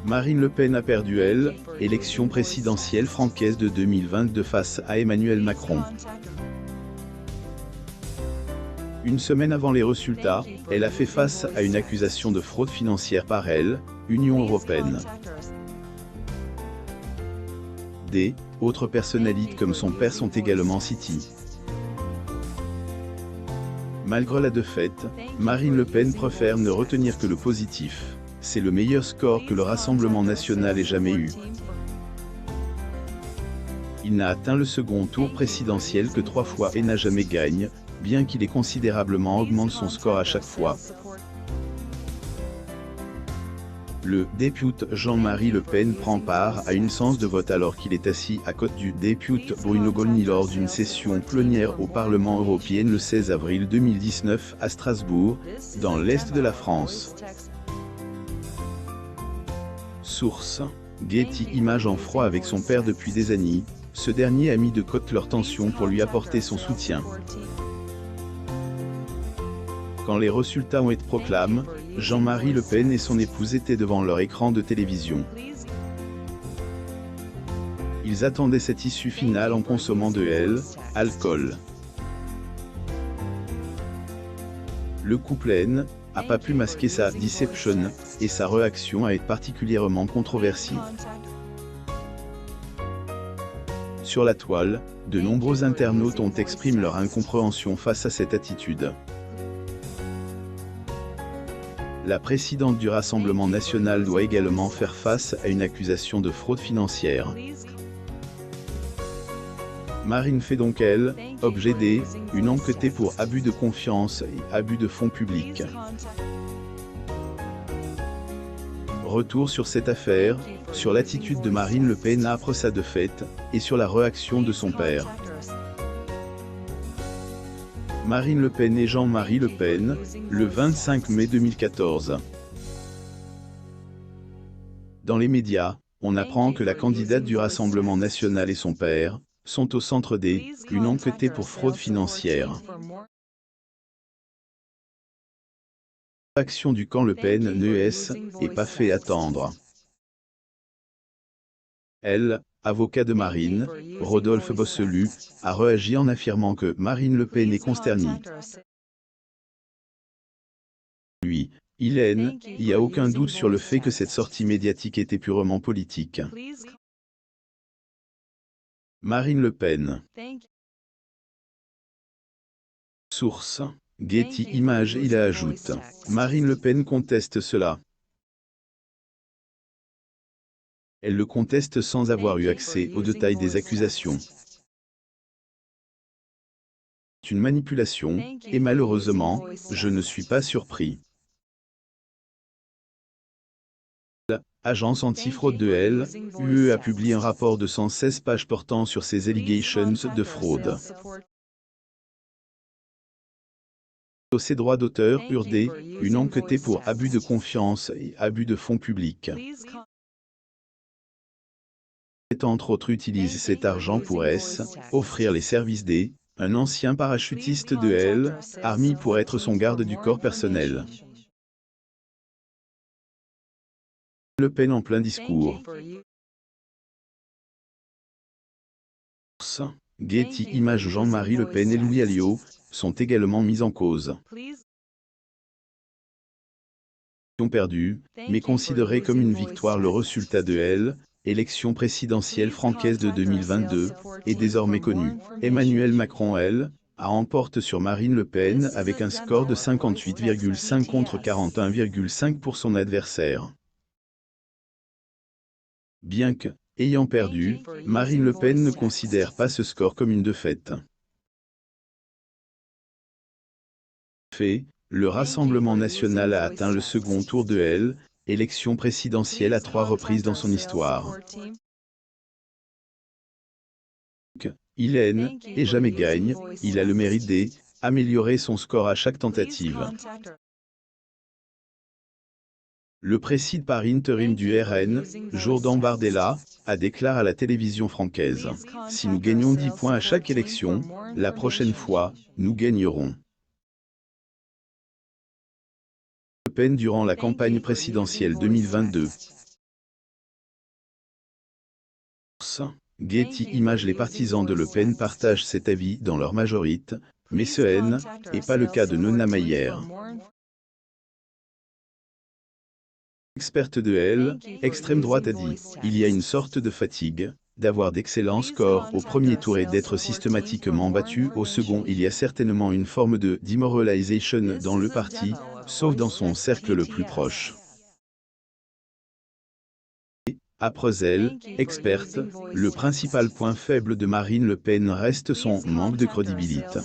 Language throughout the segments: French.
Marine Le Pen a perdu élection présidentielle francaise de 2022 face à Emmanuel Macron. Une semaine avant les résultats, elle a fait face à une accusation de fraude financière par Union européenne. Autres personnalités comme son père sont également citées. Malgré la défaite, Marine Le Pen préfère ne retenir que le positif. C'est le meilleur score que le Rassemblement national ait jamais eu. Il n'a atteint le second tour présidentiel que 3 fois et n'a jamais gagné, bien qu'il ait considérablement augmenté son score à chaque fois. Le député Jean-Marie Le Pen prend part à une séance de vote alors qu'il est assis à côté du député Bruno Gollnisch lors d'une session plénière au Parlement européen le 16 avril 2019 à Strasbourg, dans l'est de la France. Source: Getty Images. En froid avec son père depuis des années, ce dernier a mis de côté leur tension pour lui apporter son soutien. Quand les résultats ont été proclamés, Jean-Marie Le Pen et son épouse étaient devant leur écran de télévision. Ils attendaient cette issue finale en consommant de l'alcool. Le couple n'a pas pu masquer sa déception, et sa réaction a été particulièrement controversée. Sur la toile, de nombreux internautes ont exprimé leur incompréhension face à cette attitude. La présidente du Rassemblement national doit également faire face à une accusation de fraude financière. Marine fait donc objet d'une enquête pour abus de confiance et abus de fonds publics. Retour sur cette affaire, sur l'attitude de Marine Le Pen après sa défaite, et sur la réaction de son père. Marine Le Pen et Jean-Marie Le Pen, le 25 mai 2014. Dans les médias, on apprend que la candidate du Rassemblement national et son père sont au centre d'une enquête pour fraude financière. L'action du camp Le Pen n'est pas fait attendre. Avocat de Marine, Rodolphe Bosselu, a réagi en affirmant que Marine Le Pen est consternée. Lui, il n'y a aucun doute sur le fait que cette sortie médiatique était purement politique. Marine Le Pen. Source: Getty Images. Il ajoute: Marine Le Pen conteste cela. Elle le conteste sans avoir eu accès aux détails des accusations. C'est une manipulation, et malheureusement, je ne suis pas surpris. L'agence antifraude de l'UE a publié un rapport de 116 pages portant sur ces allegations de fraude. Ces droits d'auteur une enquête pour abus de confiance et abus de fonds publics. Entre autres utilise cet argent pour offrir les services un ancien parachutiste de Army pour être son garde du corps personnel. Le Pen en plein discours. Getty Images. Jean-Marie Le Pen et Louis Alliot sont également mis en cause. Ont perdu, mais considéré comme une victoire le résultat de élection présidentielle francaise de 2022, est désormais connu. Emmanuel Macron, a remporté sur Marine Le Pen avec un score de 58,5 contre 41,5 pour son adversaire. Bien que, ayant perdu, Marine Le Pen ne considère pas ce score comme une défaite. Le Rassemblement national a atteint le second tour de élection présidentielle à 3 reprises dans son histoire. Il et jamais gagne, il a le mérite d'améliorer son score à chaque tentative. Le président par intérim du RN, Jourdan Bardella, a déclaré à la télévision francaise: « Si nous gagnons 10 points à chaque élection, la prochaine fois, nous gagnerons. » Le Pen durant la campagne présidentielle 2022. Getty Images. Les partisans de Le Pen partagent cet avis dans leur majorité, mais ce n'est pas le cas de Nona Mayer. Experte de elle, extrême droite a dit « Il y a une sorte de fatigue, d'avoir d'excellents scores au premier tour et d'être systématiquement battu au second. Il y a certainement une forme de « demoralization » dans le parti, sauf dans son cercle le plus proche. » Après elle, experte, le principal point faible de Marine Le Pen reste son manque de crédibilité.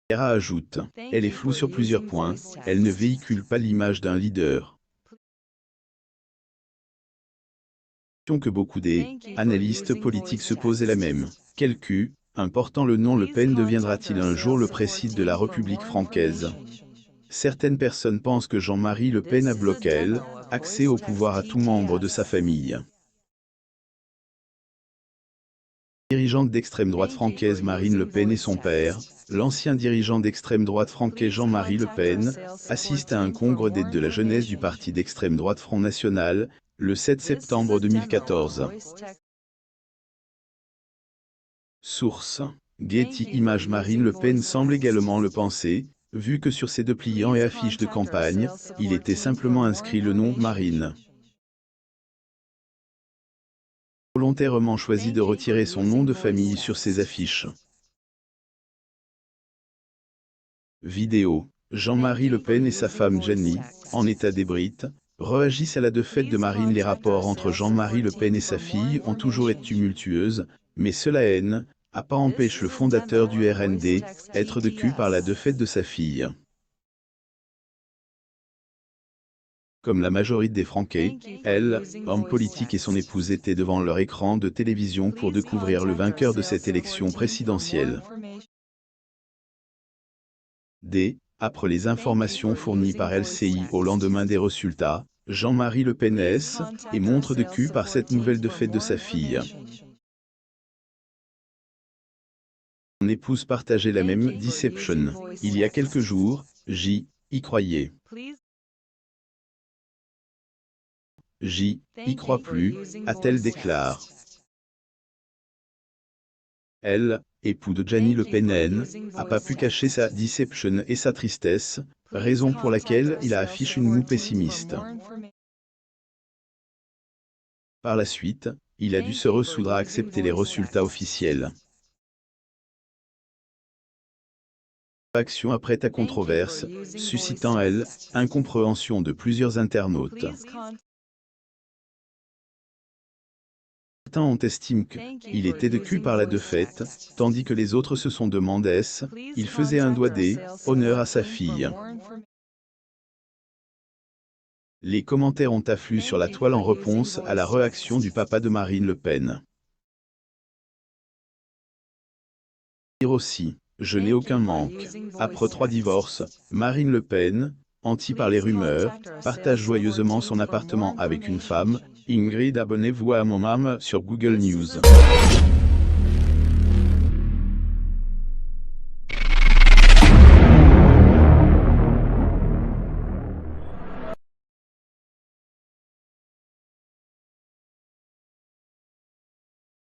Era ajoute, elle est floue sur plusieurs points, elle ne véhicule pas l'image d'un leader. La question que beaucoup des analystes politiques se posent est la même. Quel cul, important le nom Le Pen deviendra-t-il un jour le président de la République française? Certaines personnes pensent que Jean-Marie Le Pen a bloqué accès au pouvoir à tout membre de sa famille. Dirigeante d'extrême droite française Marine Le Pen et son père, l'ancien dirigeant d'extrême droite français Jean-Marie Le Pen, assiste à un congrès d'aide de la jeunesse du parti d'extrême droite Front National, le 7 septembre 2014. Source: Getty Images. Marine Le Pen semble également le penser, vu que sur ses dépliants et affiches de campagne, il était simplement inscrit le nom Marine. Volontairement choisi de retirer son nom de famille sur ses affiches. Vidéo. Jean-Marie Le Pen et sa femme Jenny, en état d'ébriété, réagissent à la défaite de Marine. Les rapports entre Jean-Marie Le Pen et sa fille ont toujours été tumultueux, mais cela n'a pas empêché le fondateur du RND d'être déçu par la défaite de sa fille. Comme la majorité des Français, elle, homme politique et son épouse étaient devant leur écran de télévision pour découvrir le vainqueur de cette élection présidentielle. Après les informations fournies par LCI au lendemain des résultats, Jean-Marie Le Pen et montre de cul par cette nouvelle défaite de sa fille. Son épouse partageait la même déception. Il y a quelques jours, j'y croyais. J'y crois plus, a-t-elle déclaré. Elle, époux de Gianni Le Pen, n'a pas pu cacher sa déception et sa tristesse, raison pour laquelle il a affiché une moue pessimiste. Par la suite, il a dû se ressoudre à accepter les résultats officiels. Réaction après ta controverse, suscitant incompréhension de plusieurs internautes. Certains ont estimé qu'il était déçu par la défaite, tandis que les autres se sont demandé s'il faisait un doigt d'honneur à sa fille. Les commentaires ont afflué sur la toile en réponse à la réaction du papa de Marine Le Pen. Dire aussi, je n'ai aucun manque. Après 3 divorces, Marine Le Pen, hantie par les rumeurs, partage joyeusement son appartement avec une femme. Ingrid, abonnez-vous à mon âme sur Google News.